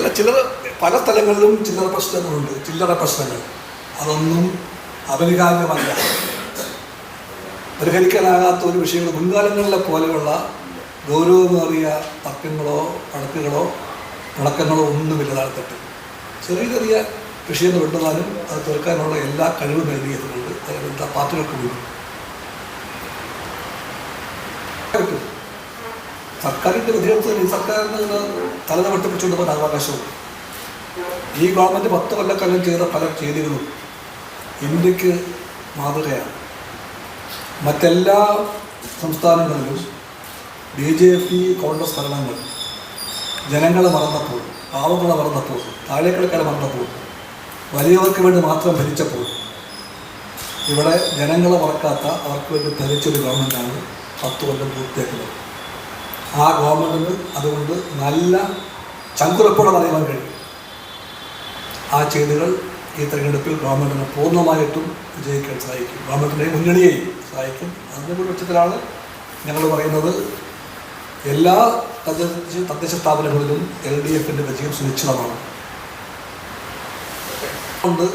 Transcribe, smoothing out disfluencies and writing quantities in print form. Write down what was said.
അല്ല, പല സ്ഥലങ്ങളിലും ചില്ലറ പ്രശ്നങ്ങളുണ്ട്. ചില്ലറ പ്രശ്നങ്ങൾ അതൊന്നും അപരിഹാര്യമല്ല, പരിഹരിക്കാനാകാത്ത ഒരു വിഷയങ്ങൾ. മുൻകാലങ്ങളിലെ പോലെയുള്ള ഗൗരവമേറിയ തർക്കങ്ങളോ പിണക്കങ്ങളോ ഒന്നുമില്ല. താഴെത്തട്ട് ചെറിയ ചെറിയ വിഷയങ്ങൾ ഉണ്ടെന്നാലും അത് തീർക്കാനുള്ള എല്ലാ കഴിവും നൽകിയതുകൊണ്ട് എല്ലാ പാർട്ടികൾക്ക് വേണ്ടി സർക്കാരിൻ്റെ വിധേയത്വം ഈ സർക്കാരിന് തലത വെട്ടിപ്പിച്ചുകൊണ്ട് പോകാൻ അവകാശവും. ഈ ഗവൺമെൻറ് 10 കൊല്ലക്കാലം ചെയ്ത പല ചെയ്തികളും ഇന്ത്യക്ക് മാതൃകയാണ്. മറ്റെല്ലാ സംസ്ഥാനങ്ങളിലും BJP കോൺഗ്രസ് ഭരണങ്ങൾ ജനങ്ങളെ മറന്നപ്പോൾ, പാവങ്ങളെ മറന്നപ്പോൾ, താഴേക്കിടക്കാരെ മറന്നപ്പോൾ, വലിയവർക്ക് വേണ്ടി മാത്രം ഭരിച്ചപ്പോൾ, ഇവിടെ ജനങ്ങളെ മറക്കാത്ത അവർക്ക് വേണ്ടി ഭരിച്ചൊരു ഗവൺമെൻറ്റാണ് 10 കൊല്ലം പൂർത്തിയാക്കുന്നത്. ആ ഗവൺമെൻറ്റിന് അതുകൊണ്ട് നല്ല ചങ്കുറപ്പോടെ പറയുവാൻ കഴിയും. ആ ചെയ്തികൾ ഈ തെരഞ്ഞെടുപ്പിൽ ഗവൺമെൻറ്റിനെ പൂർണ്ണമായിട്ടും വിജയിക്കാൻ സഹായിക്കും, ഗവൺമെൻറ്റിൻ്റെ മുന്നണിയെയും സഹായിക്കും. അതിൻ്റെ കൂടി പക്ഷത്തിലാണ് ഞങ്ങൾ പറയുന്നത് എല്ലാ തദ്ദേശ സ്ഥാപനങ്ങളിലും LDFൻ്റെ വിജയം സുനിശ്ചിതമാണ്. അതുകൊണ്ട്